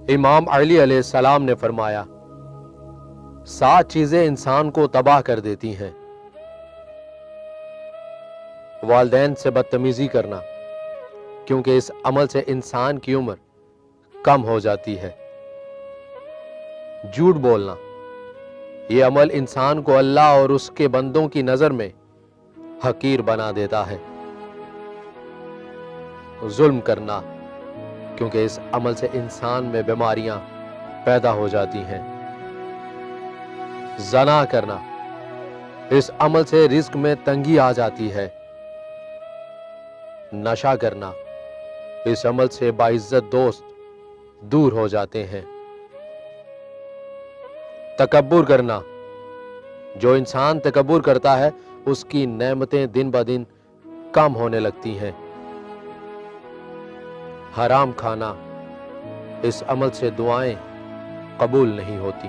امام علی علیہ السلام نے فرمایا 7 چیزیں انسان کو تباہ کر دیتی ہیں: والدین سے بدتمیزی کرنا، کیونکہ اس عمل سے انسان کی عمر کم ہو جاتی ہے; جھوٹ بولنا، یہ عمل انسان کو اللہ اور اس کے بندوں کی نظر میں حقیر بنا دیتا ہے; ظلم کرنا، کیونکہ اس عمل سے انسان میں بیماریاں پیدا ہو جاتی ہیں; زنا کرنا، اس عمل سے رزق میں تنگی آ جاتی ہے; نشہ کرنا، اس عمل سے باعزت دوست دور ہو جاتے ہیں; تکبر کرنا، جو انسان تکبر کرتا ہے اس کی نعمتیں دن بدن کم ہونے لگتی ہیں; حرام کھانا، اس عمل سے دعائیں قبول نہیں ہوتی۔